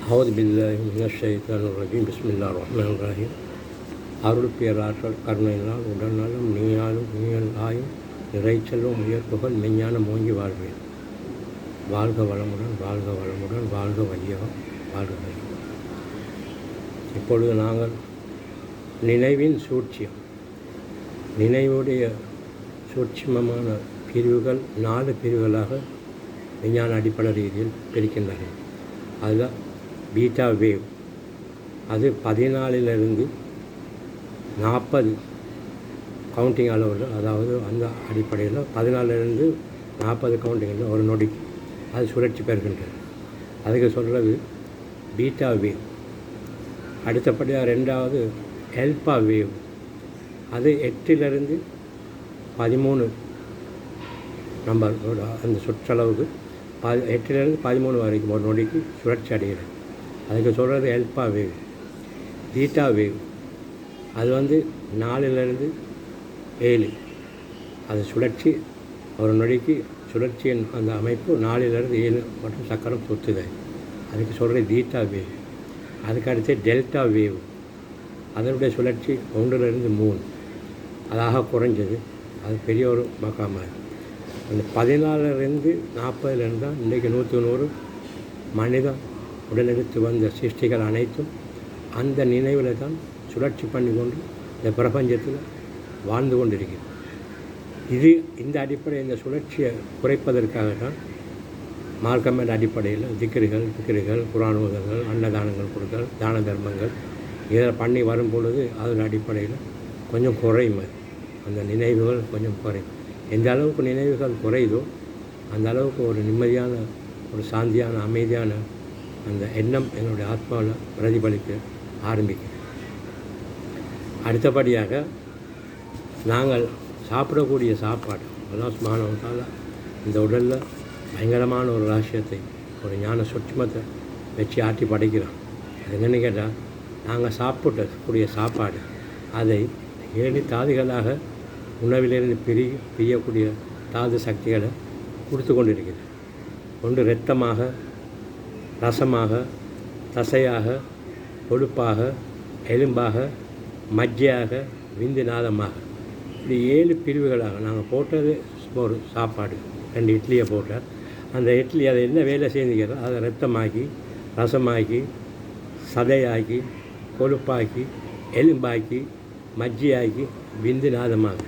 அவுது பில்லாஹி மினஷ் ஷைத்தானிர் ரஜீம் பிஸ்மில்லாஹிர் ரஹ்மானிர் ரஹீம். அருள் பேராற்றல் கருணையினால் உடல்நலம் நீயாலும் நீயலாயும் இறைச்செல்வம் உயர்ப்புகள் மெஞ்ஞானம் ஓங்கி வாழ்வேன். வாழ்க வளமுடன், வாழ்க வளமுடன், வாழ்க வையகம், வாழ்க வையகம். இப்பொழுது நாங்கள் நினைவின் சூட்சியம், நினைவுடைய சூட்சிமமான பிரிவுகள் 4 பிரிவுகளாக விஞ்ஞான அடிப்படை ரீதியில் பிரிக்கின்றன. அதில் பீட்டா வேவ், அது 14லிருந்து 40 கவுண்டிங் அளவில், அதாவது அந்த அடிப்படையில் 14லிருந்து 40 கவுண்டிங்கில் ஒரு நொடிக்கு அது சுழற்சி பெறுகின்றது. அதுக்கு சொல்கிறது பீட்டா வேவ். அடுத்தபடியாக 2வது ஆல்பா வேவ், அது 8லிருந்து 13 நம்பர் அந்த சுற்றளவுக்கு 8லிருந்து 13 வரைக்கும் ஒரு நொடிக்கு சுழற்சி அடைகிறது. அதுக்கு சொல்கிறது ஆல்பா வேவ். பீட்டா வேவ், அது 4லிருந்து 7 அது சுழற்சி ஒரு நொடிக்கு சுழற்சியின் அந்த அமைப்பு 4லிருந்து 7 மற்றும் சக்கரம் சுற்றுது. அதுக்கு சொல்கிறது பீட்டா வேவ். அதுக்கு அடுத்து டெல்டா வேவ், அதனுடைய சுழற்சி 1லிருந்து 3 அதாக குறைஞ்சது. அது பெரிய ஒரு மகாமாக அந்த 14லிருந்து 40 தான் இன்றைக்கு 100 மனிதன் உடலெடுத்து வந்த சிருஷ்டிகள் அனைத்தும் அந்த நினைவில் தான் சுழற்சி பண்ணி கொண்டு இந்த பிரபஞ்சத்தில் வாழ்ந்து கொண்டிருக்கிறது. இந்த அடிப்படை, இந்த சுழற்சியை குறைப்பதற்காக தான் மார்க்கமேட் அடிப்படையில் திக்ருகள், குர்ஆன் ஓதல்கள், அன்னதானங்கள் கொடுத்தல், தான தர்மங்கள் இதில் பண்ணி வரும் பொழுது அதன் அடிப்படையில் கொஞ்சம் குறையும். அந்த நினைவுகள் கொஞ்சம் குறையும். எந்த அளவுக்கு நினைவுகள் குறையுதோ அந்த அளவுக்கு ஒரு நிம்மதியான, ஒரு சாந்தியான, அமைதியான அந்த எண்ணம் என்னுடைய ஆத்மாவில் பிரதிபலிக்க ஆரம்பிக்கும். அடுத்தபடியாக நாங்கள் சாப்பிடக்கூடிய சாப்பாடு, அல்லாஹ் சுப்ஹானஹு வ தஆலா இந்த உடலில் பயங்கரமான ஒரு ரகசியத்தை, ஒரு ஞான சுட்சுமத்தை வச்சு ஆட்டி படைக்கிறோம். அது என்னென்னு கேட்டால், நாங்கள் சாப்பிடக்கூடிய சாப்பாடு அதை 7 தாதுகளாக உணவிலிருந்து பிரியக்கூடிய தாது சக்திகளை கொடுத்து கொண்டிருக்கிறது. ஒன்று இரத்தமாக, ரசமாக, தசையாக, கொழுப்பாக, எலும்பாக, மஜ்ஜையாக, விந்துநாதமாக, இப்படி 7 பிரிவுகளாக நாங்கள் போட்டது. ஒரு சாப்பாடு 2 இட்லியை போட்டால் அந்த இட்லி அதை என்ன வேலை செஞ்சுக்கிறோம், அதை ரத்தமாக்கி, ரசமாக்கி, சதையாக்கி, கொழுப்பாக்கி, எலும்பாக்கி, மஜ்ஜையாக்கி, விந்துநாதமாக.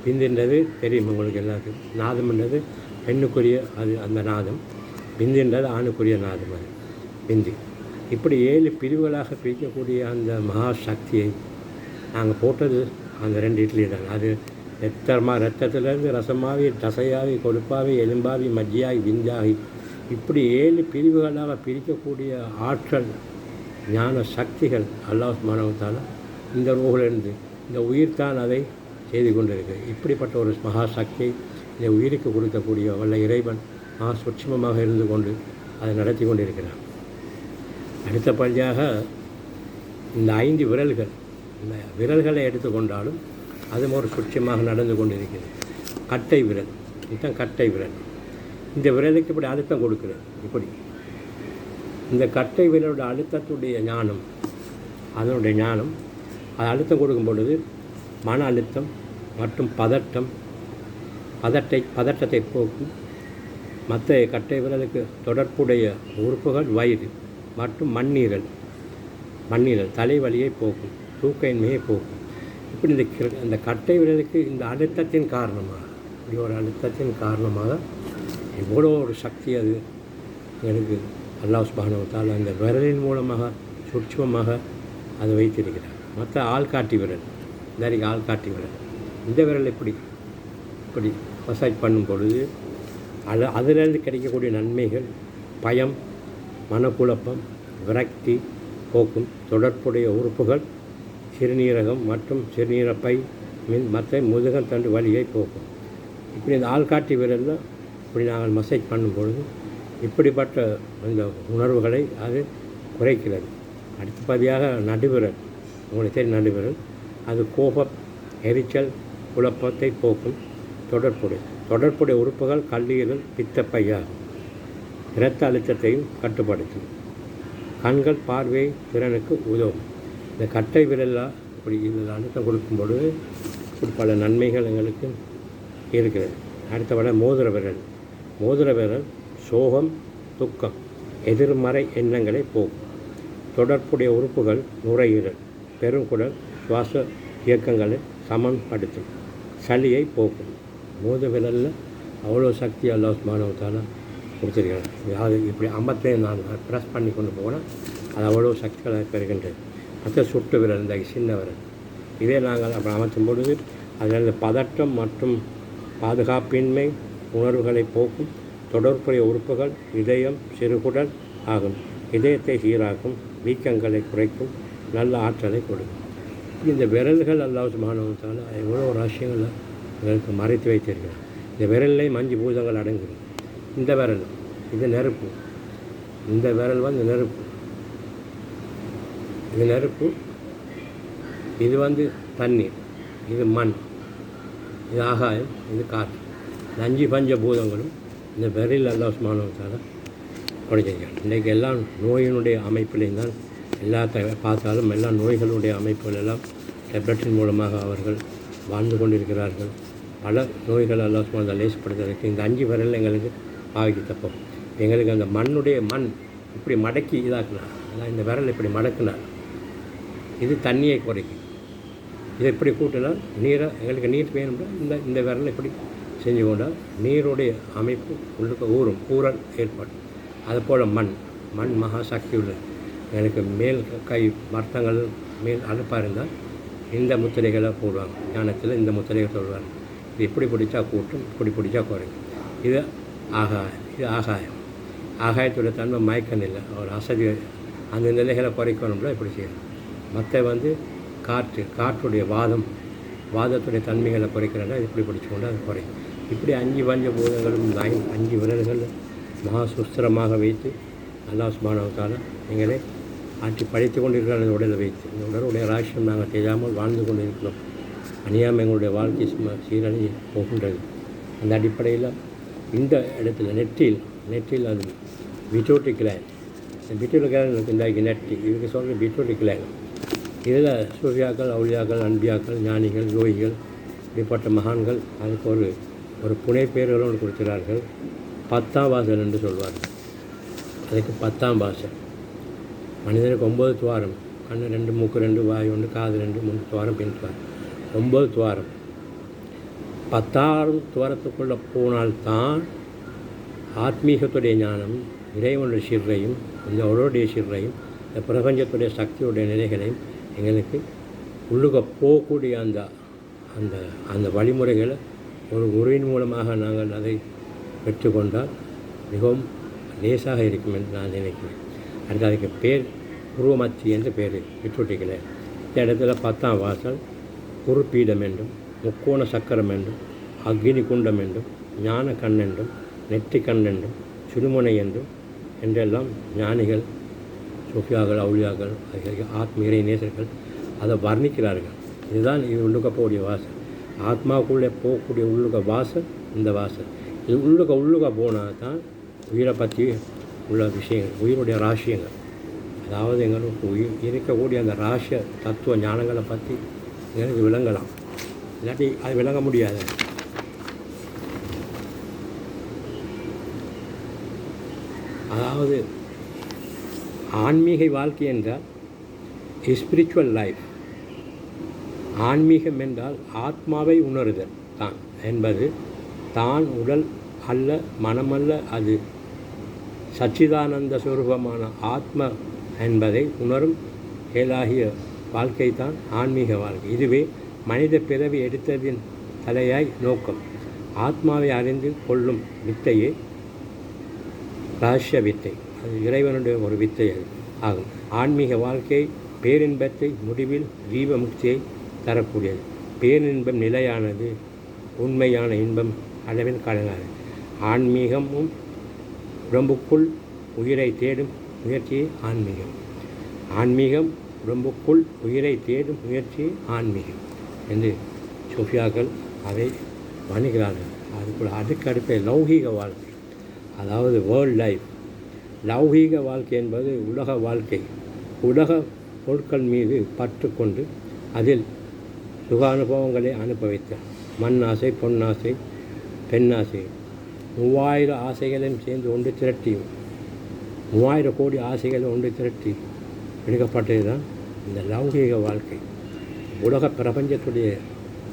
விந்துன்றது தெரியும் உங்களுக்கு எல்லாத்துக்கும். நாதம்ன்றது பெண்ணுக்குரிய அது அந்த நாதம், விந்துன்றது ஆணுக்குரிய நாதம். அது விந்து. இப்படி 7 பிரிவுகளாக பிரிக்கக்கூடிய அந்த மகா சக்தியை நாங்கள் போட்டது அந்த 2 இட்லி தான். அது ரத்தத்திலேருந்து ரசமாகி, தசையாகி, கொழுப்பாகி, எலும்பாகி, மஜ்ஜியாகி, விந்தாகி, இப்படி 7 பிரிவுகளாக பிரிக்கக்கூடிய ஆற்றல், ஞான சக்திகள் அல்லாஹ் சுப்ஹானஹு வ தஆலா இந்த ரூஹிலிருந்து, இந்த உயிர் தான் அதை செய்து கொண்டிருக்கு. இப்படிப்பட்ட ஒரு மகா சக்தியை இந்த உயிருக்கு கொடுக்கக்கூடிய வல்ல இறைவன் மகா சூட்சுமமாக இருந்து கொண்டு அதை நடத்தி கொண்டிருக்கிறார். அடுத்தபடியாக இந்த 5 விரல்கள், இந்த விரல்களை எடுத்துக்கொண்டாலும் அதுவும் ஒரு சூட்சமாக நடந்து கொண்டிருக்கிறது. கட்டை விரல், இதுதான் கட்டை விரல். இந்த விரலுக்கு இப்படி அழுத்தம் கொடுக்குறது. இப்படி இந்த கட்டை விரலோட அழுத்தத்துடைய ஞானம், அதனுடைய ஞானம், அது அழுத்தம் கொடுக்கும் பொழுது மன அழுத்தம் மற்றும் பதட்டத்தை போக்கும். மற்ற கட்டை விரலுக்கு தொடர்புடைய உறுப்புகள் வயிறு மற்றும் மண்ணீரல் தலைவலியை போக்கும், தூக்கயின்மையை போக்கும். இப்படி இந்த கட்டை விரலுக்கு இந்த அழுத்தத்தின் காரணமாக, இப்படி ஒரு அழுத்தத்தின் காரணமாக எவ்வளோ ஒரு சக்தி அது எனக்கு அல்லாஹ் சுப்ஹானஹு வ தஆலா அந்த விரலின் மூலமாக சூட்சுமமாக அதை வைத்திருக்கிறார். மற்ற ஆள்காட்டி விரல், இன்றைக்கு ஆள்காட்டி விரல், இந்த விரல் இப்படி மசாஜ் பண்ணும் பொழுது அதிலிருந்து கிடைக்கக்கூடிய நன்மைகள், பயம், மனக்குழப்பம், விரக்தி போக்கும். தொடர்புடைய உறுப்புகள் சிறுநீரகம் மற்றும் சிறுநீரப்பை, மற்ற முதுகன் தண்டு வலியை போக்கும். இப்படி இந்த ஆள்காட்டி விரலில் இப்படி நாங்கள் மசாஜ் பண்ணும் பொழுது இப்படிப்பட்ட அந்த உணர்வுகளை அது குறைக்கிறது. அடுத்தபடியாக நடுவிரல், உங்களுக்கு தெரியும் நடுவிரல், அது கோபம், எரிச்சல், குழப்பத்தை போக்கும். தொடர்புடைய உறுப்புகள் கல்லீரல், பித்தப்பையாகும். இரத்த அழுத்தத்தையும் கட்டுப்படுத்தும். கண்கள் பார்வை திறனுக்கு உதவும். இந்த கட்டை விரலாக இப்படி இதில் அழுத்தம் கொடுக்கும் பொழுது இப்படி பல நன்மைகள் எங்களுக்கு இருக்கிறது. அடுத்தபடி மோதிர விரல் சோகம், துக்கம், எதிர்மறை எண்ணங்களை போக்கும். தொடர்புடைய உறுப்புகள் நுரையீரல், பெருங்குடல், சுவாச இயக்கங்களை சமன்படுத்தும், சளியை போக்கும். மோதிர விரலில் அவ்வளோ சக்தி அல்லாஹ் சுப்ஹானஹு வ தஆலா கொடுத்துருக்கிறேன். அது இப்படி அம்பத்தையும் நான் ப்ரெஸ் பண்ணி கொண்டு போனால் அது அவ்வளோ சக்திகளாக பெறுகின்றது. மற்ற சுட்டு விரல், இந்த சின்ன விரல், இதே நாங்கள் அப்படி அமைக்கும் பொழுது அதில் பதட்டம் மற்றும் பாதுகாப்பின்மை உணர்வுகளை போக்கும். தொடர்புடைய உறுப்புகள் இதயம், சிறுகுடல் ஆகும். இதயத்தை சீராக்கும், வீக்கங்களை குறைக்கும், நல்ல ஆற்றலை கொடுக்கும். இந்த விரல்கள் அல்லாஹ் சுப்ஹானஹு வ தஆலா எவ்வளோ ரகசியங்களை எங்களுக்கு மறைத்து வைத்திருக்கிறார். இந்த விரல்லையும் 5 பூதங்கள் அடங்குது. இந்த விரல் இது நெருப்பு, இந்த விரல் வந்து நெருப்பு, இது நெருப்பு, இது வந்து தண்ணீர், இது மண், இது ஆகாயம், இது காற்று. இந்த 5 பஞ்ச பூதங்களும் இந்த விரலில் அல்லாஹ் சுப்ஹானஹு வ தஆலா படைச்சிருக்காங்க. இன்றைக்கு எல்லாம் நோயினுடைய அமைப்பிலையும் தான் எல்லாத்த பார்த்தாலும் எல்லா நோய்களுடைய அமைப்புகள் எல்லாம் டெப்லெட்டின் மூலமாக அவர்கள் வாழ்ந்து கொண்டிருக்கிறார்கள். பல நோய்கள் அல்லாஹ் சுப்ஹானஹு வ தஆலா லேசப்படுத்துறதுக்கு இந்த 5 விரல் எங்களுக்கு பாவிக்கு தப்போம். எங்களுக்கு அந்த மண் இப்படி மடக்கி இதாக்குனார். அதான் இந்த விரல் இப்படி மடக்குனார். இது தண்ணியை குறைக்கும். இதை இப்படி கூட்டினால் நீரை எங்களுக்கு நீர் வேணும்னா இந்த விரல் இப்படி செஞ்சு கொண்டால் நீருடைய அமைப்பு உள்ளுக்கு ஊறல் ஏற்படும். அதுபோல் மண் மகா சக்தி உள்ளது. எனக்கு மேல் கை வருத்தங்கள் மேல் அனுப்பாக இருந்தால் இந்த முத்திரைகளை போடுவாங்க. ஞானத்தில் இந்த முத்திரைகளை சொல்லுவாங்க. இது இப்படி பிடிச்சா கூட்டும், இப்படி பிடிச்சா குறையும். இது ஆகாயம். ஆகாயத்தோட தன்மை மயக்க நிலை, ஒரு அசதி, அந்த நிலைகளை குறைக்கணும்னா இப்படி செய்யணும். மற்ற வந்து காற்றுடைய வாதத்துடைய தன்மைகளை குறைக்கிறதா இப்படி பிடிச்சிக்கொண்டு அது குறையும். இப்படி 5 பஞ்ச பூதங்களும் 5 விரல்கள் மகா சுஸ்திரமாக வைத்து அல்லாஹ் சுப்ஹானஹு வ தஆலா எங்களை ஆட்சி படித்து கொண்டிருக்கிற அந்த உடலை வைத்து இந்த உடலுடைய ராசியம் நாங்கள் தெரியாமல் வாழ்ந்து கொண்டு இருக்கிறோம். அணியாமல் எங்களுடைய வாழ்க்கை சீரழி போகின்றது. அந்த அடிப்படையில் இந்த இடத்துல நெற்றியில் அது பிட்யூட்டரி கிளாண்ட், இந்த பிட்யூட்டரி கிளாண்ட் இன்றைக்கு நெற்றி இதுக்கு சொல்கிற பிட்யூட்டரி கிளாண்ட். இதில் சூர்யாக்கள், அவுலியாக்கள், அன்பியாக்கள், ஞானிகள், யோகிகள், இப்படிப்பட்ட மகான்கள் அதுக்கு ஒரு புனை பேர்களும் கொடுக்கிறார்கள். 10ஆம் வாசல் என்று சொல்வார்கள். அதுக்கு 10ஆம் வாசல். மனிதனுக்கு 9 துவாரம், கண்ணு 2, மூக்கு 2, வாய் 1, காது 2, 3 துவாரம், பின் துவாரம், 9 துவாரம். 10ஆம் துவாரத்துக்குள்ளே போனால்தான் ஆத்மீகத்துடைய ஞானம், இறைவனுடைய சிறையும், இந்த உடலுடைய சிறையும், இந்த பிரபஞ்சத்துடைய சக்தியுடைய நிலைகளையும் எங்களுக்கு உள்ளுக போகக்கூடிய அந்த வழிமுறைகளை ஒரு குருவின் மூலமாக நாங்கள் அதை பெற்றுக்கொண்டால் மிகவும் லேசாக இருக்கும் என்று நான் நினைக்கிறேன். அடுத்து அதுக்கு பேர் உருவமத்தி என்று பேர் விட்டுவிட்டிருக்கிறேன். இந்த இடத்துல 10ஆம் வாசல் குருப்பீடம் என்றும், முக்கோண சக்கரம் என்றும், அக்னி குண்டம் என்றும், ஞான கண் என்றும், நெற்றி கண் என்றும், சுடுமுனை என்றெல்லாம் ஞானிகள், சூஃபியாக்கள், அவுலியாக்கள், ஆத்ம இறை நேசர்கள் அதை வர்ணிக்கிறார்கள். இதுதான் இது உள்ளுக்க போகக்கூடிய வாசல். ஆத்மாவுக்குள்ளே போகக்கூடிய உள்ளுக்க வாசல் இந்த வாசல். இது உள்ளுக்க போனால் தான் உயிரை பற்றி உள்ள விஷயங்கள், உயிருடைய ராசியங்கள், அதாவது எங்களுக்கு இருக்கக்கூடிய அந்த ராசிய தத்துவ ஞானங்களை பற்றி எங்களுக்கு விளங்கலாம். இல்லாட்டி அது விளங்க முடியாது. அதாவது ஆன்மீக வாழ்க்கை என்றால் ஸ்பிரிச்சுவல் லைஃப். ஆன்மீகம் என்றால் ஆத்மாவை உணருதல் தான் என்பது, தான் உடல் அல்ல, மனமல்ல, அது சச்சிதானந்த சுரூபமான ஆத்ம என்பதை உணரும் ஏலாகிய வாழ்க்கை தான் ஆன்மீக வாழ்க்கை. இதுவே மனித பிறவி எடுத்ததின் தலையாய் நோக்கம். ஆத்மாவை அறிந்து கொள்ளும் வித்தையே ரகசிய வித்தை. அது இறைவனுடைய ஒரு வித்தை ஆகும். ஆன்மீக வாழ்க்கை பேரின்பத்தை, முடிவில் ஜீவமுக்தியை தரக்கூடியது. பேரின்பம் நிலையானது, உண்மையான இன்பம் அளவில் கடனாது. ஆன்மீகமும் உடம்புக்குள் உயிரை தேடும் முயற்சியே ஆன்மீகம். ஆன்மீகம் உடம்புக்குள் உயிரை தேடும் முயற்சியே ஆன்மீகம் என்று சூஃபியாக்கள் அதை வணிகிறார்கள். அதுக்குள்ள அடுக்கடுப்பை லௌகீக வாழ்க்கை, அதாவது வேர்ல்ட் லைஃப், லௌகீக வாழ்க்கை என்பது உலக வாழ்க்கை. உலக பொருட்கள் மீது பற்று கொண்டு அதில் சுக அனுபவங்களை அனுபவித்த மண் ஆசை, பொன்னாசை, பெண்ணாசை, 3000 ஆசைகளையும் சேர்ந்து ஒன்று திரட்டி 3000 கோடி ஆசைகளை ஒன்று திரட்டி எடுக்கப்பட்டது தான் இந்த லௌகீக வாழ்க்கை. உலக பிரபஞ்சத்துடைய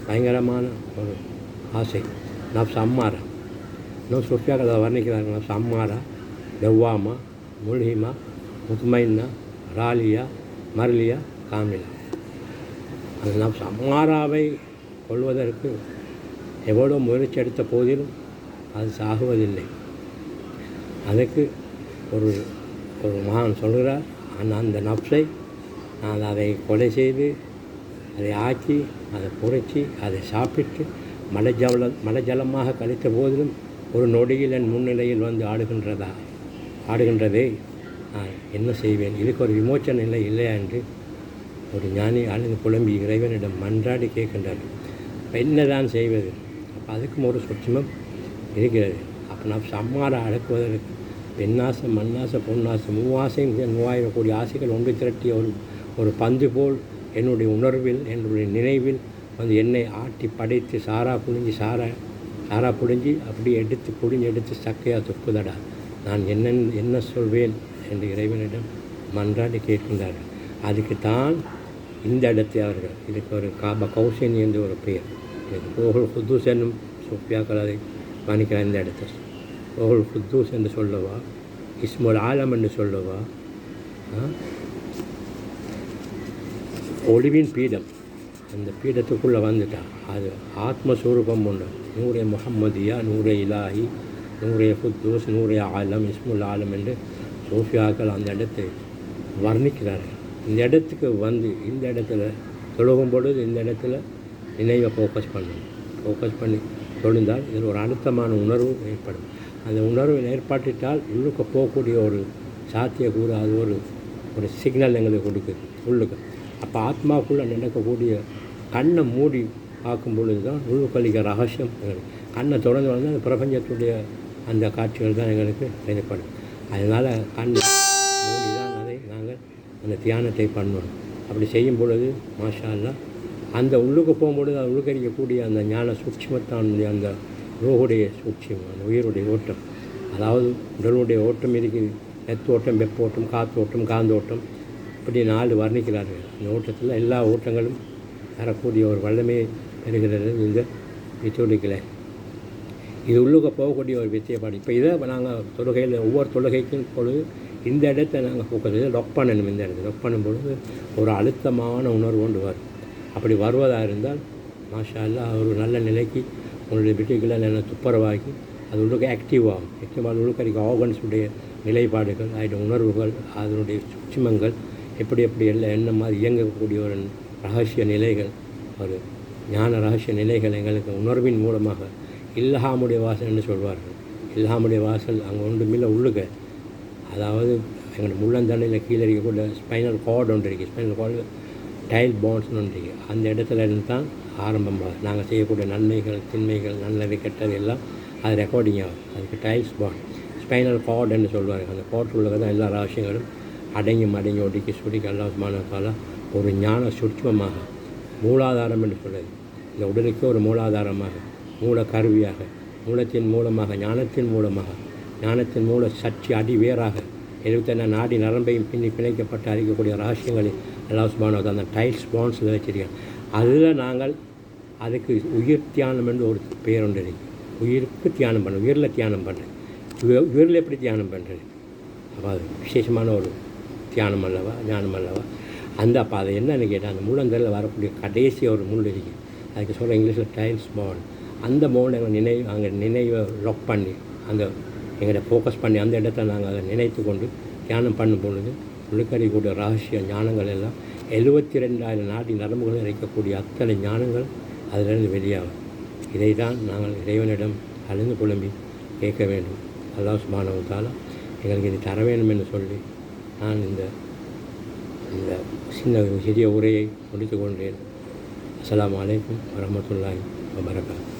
பயங்கரமான ஒரு ஆசை நப்ஸ் அம்மாரா. இன்னும் சுஃபியாக அதை வர்ணிக்கிறார்கள். நப்ஸ் அம்மாரா, லவ்வாமா, முல்ஹிமா, முத்மைன்னா, ராலியா, மர்லியா, காமிலா. அந்த நப்ஸ் அம்மாராவை கொள்வதற்கு எவ்வளோ முயற்சி எடுத்த போதிலும் அது சாகுவதில்லை. அதுக்கு ஒரு ஒரு மகான் சொல்கிறார், அந்த நப்ஸை நான் அதை கொலை செய்து அதை ஆக்கி அதை புரைச்சி அதை சாப்பிட்டு மலஜலமாக கழித்த போதிலும் ஒரு நொடியில் என் முன்னிலையில் வந்து ஆடுகின்றதே நான் என்ன செய்வேன்? இதுக்கு ஒரு விமோச்சன நிலை இல்லையா என்று ஒரு ஞானி அழுது புலம்பி இறைவனிடம் மன்றாடி கேட்கின்றார். இப்போ என்னதான் செய்வது? அப்போ அதுக்கும் ஒரு சொச்சமம் இருக்கிறது. அப்போ நான் சம்மாரை அடக்குவதற்கு பெண்ணாசை, மண்ணாசை, பொன்னாசை, 3000 கோடி ஆசைகள் ஒன்று திரட்டிய ஒரு பந்து போல் என்னுடைய உணர்வில், என்னுடைய நினைவில் வந்து என்னை ஆட்டி படைத்து சாரா புழிஞ்சி அப்படி எடுத்து சக்கையாக துப்புதடா, நான் என்ன சொல்வேன் என்று இறைவனிடம் மன்றாடி கேட்கின்றார்கள். அதுக்கு தான் இந்த இடத்தை அவர்கள் இதுக்கு ஒரு காபா கௌசேனி என்று ஒரு பெயர். இதுக்கு ரோஹுல் குத்தூஸ் என்னும் சூஃபியாக்கள் அதை வணிக்கிறார். இந்த இடத்தை ரோஹுல் குத்தூஸ் என்று சொல்லவா, இஸ்முல் ஆலம் என்று சொல்லவா, ஒளிவின் பீடம், அந்த பீடத்துக்குள்ளே வந்துட்டா அது ஆத்மஸ்வரூபம் உண்டு. நூரே முஹம்மதியா, நூரே இலாஹி, நூரே குத்தூஸ், நூரே ஆலம், இஸ்முல் ஆலம் என்று சூஃபியாக்கள் அந்த இடத்தை வர்ணிக்கிறார்கள். இந்த இடத்துக்கு வந்து இந்த இடத்துல தொழுகும் பொழுது இந்த இடத்துல நினைவை ஃபோக்கஸ் பண்ணி தொழுந்தால் இதில் ஒரு அழுத்தமான உணர்வு ஏற்படும். அந்த உணர்வு ஏற்பட்டுட்டால் உள்ளுக்கு போகக்கூடிய ஒரு சாத்தியக்கூறு அது ஒரு சிக்னல் எங்களுக்கு கொடுக்குது உள்ளுக்கு. அப்போ ஆத்மாவுக்குள்ளே நடக்கக்கூடிய கண்ணை மூடி பார்க்கும் பொழுது தான் உள்ளுக்கழிக்க ரகசியம் எங்களுக்கு. கண்ணை தொடர்ந்து வந்து அந்த பிரபஞ்சத்துடைய அந்த காட்சிகள் தான் எங்களுக்கு ஏற்படும். அதனால் கண்ணை மூடி தான் அதை நாங்கள் அந்த தியானத்தை பண்ணணும். அப்படி செய்யும் பொழுது மாஷா அல்லாஹ் அந்த உள்ளுக்கு போகும்பொழுது அது உள்ளுக்கரிக்கக்கூடிய அந்த ஞான சூட்சுமத்தானுடைய அந்த ரோகுடைய சூட்சியம், அந்த உயிருடைய ஓட்டம், அதாவது உடலுடைய ஓட்டம் இருக்குது. நெத்தோட்டம், வெப்போட்டம், காத்தோட்டம், காந்தோட்டம், இப்படி 4 வர்ணிக்கிறார்கள். அந்த ஓட்டத்தில் எல்லா ஓட்டங்களும் தரக்கூடிய ஒரு வல்லமையை பெறுகிறது இந்த வித்தோடிக்கலை. இது உள்ளுக்க போகக்கூடிய ஒரு வித்தியப்பாடு. இப்போ இதை நாங்கள் தொழுகையில் ஒவ்வொரு தொழுகைக்கும் பொழுது இந்த இடத்தை நாங்கள் ஃபோக்கஸ் லொக் பண்ணணும். இந்த இடத்துல லொக் பண்ணும்பொழுது ஒரு அழுத்தமான உணர்வு கொண்டு வரும். அப்படி வருவதாக இருந்தால் மாஷா அல்லாஹ் ஒரு நல்ல நிலைக்கு உங்களுடைய விட்டுகளை நல்லா துப்புரவாக்கி அது உள்ளுக்கு ஆக்டிவாகும். ஆக்டிவாக உள்ளுக்கறிக்க ஆர்கன்ஸுடைய நிலைப்பாடுகள், அதோடைய உணர்வுகள், அதனுடைய சூட்சுமங்கள் எப்படி எல்லாம் என்ன மாதிரி இயங்கக்கூடிய ஒரு ரகசிய நிலைகள், ஒரு ஞான ரகசிய நிலைகள் எங்களுக்கு உணர்வின் மூலமாக இல்ஹாமுடைய வாசல் என்று சொல்வார்கள். இல்ஹாமுடைய வாசல் அங்கே ஒன்றுமில்லை உள்ளுக்க, அதாவது எங்களோட முள்ளந்தண்டையில் கீழே இருக்கக்கூடிய ஸ்பைனல் கார்டு ஒன்று இருக்குது. ஸ்பைனல் கார்டு டைல் பாண்ட்ஸ்னு ஒன்று இருக்குது. அந்த இடத்துல இருந்து தான் ஆரம்பமாக நாங்கள் செய்யக்கூடிய நன்மைகள், திண்மைகள், நல்லவை, கெட்டது எல்லாம் அது ரெக்கார்டிங் ஆகும். அதுக்கு டைல்ஸ் பாண்ட், ஸ்பைனல் கார்டு என்று சொல்வாங்க. அந்த கார்டு உள்ளது தான் எல்லா ரகசியங்களும் அடங்கி ஒடுக்கி சுடிக்கு அல்லாஹ் சுப்ஹானஹு வ தஆலா ஒரு ஞான சூட்சுமமாக மூலாதாரம் என்று சொல்லுது. இந்த உடலுக்கு ஒரு மூலாதாரமாக, மூல கருவியாக, மூலத்தின் மூலமாக, ஞானத்தின் மூல சர்ச்சை அடிவேராக 71 நாடி நரம்பையும் பிணைக்கப்பட்டு அறிக்கக்கூடிய ரகசியங்களை அல்லாஹ் சுப்ஹானஹு வ தஆலா அந்த டைல்ஸ் பாண்ட்ஸில் வச்சிருக்கேன். அதில் நாங்கள் அதுக்கு உயிர் தியானம் என்று ஒரு பெயர் ஒன்று இருக்குது. உயிருக்கு தியானம் பண்ணுறேன், உயிரில் தியானம் பண்ணுறேன். உயிரில் எப்படி தியானம் பண்ணுறது? அப்போ அது விசேஷமான ஒரு தியானம் அல்லவா, ஞானம் அல்லவா. அப்போ அதை என்னன்னு கேட்டால் அந்த மூலந்தரில் வரக்கூடிய கடைசி ஒரு முள் இருக்குது. அதுக்கு சொல்கிற இங்கிலீஷில் டைல்ஸ் பாண்ட். அந்த பாண்ட் எங்கள் நினைவை லாக் பண்ணி அந்த எங்களை ஃபோக்கஸ் பண்ணி அந்த இடத்த நாங்கள் அதை நினைத்து கொண்டு தியானம் பண்ணும் பொழுது உள்ளுக்கறிக்கூடிய ரகசிய ஞானங்கள் எல்லாம் 72,000 நாடி நரம்புகள் இறைக்கக்கூடிய அத்தனை ஞானங்கள் அதிலிருந்து வெளியாகும். இதை தான் நாங்கள் இறைவனிடம் அழுந்து புலம்பி கேட்க வேண்டும். அல்லாஹ் சுப்ஹானஹு வ தஆலா எங்களுக்கு இது தர வேண்டும் என்று சொல்லி நான் இந்த சிறிய உரையை முடித்து கொண்டேன். அஸ்ஸலாமு அலைக்கும் வரஹ்மத்துல்லாஹி வபரகாத்துஹு.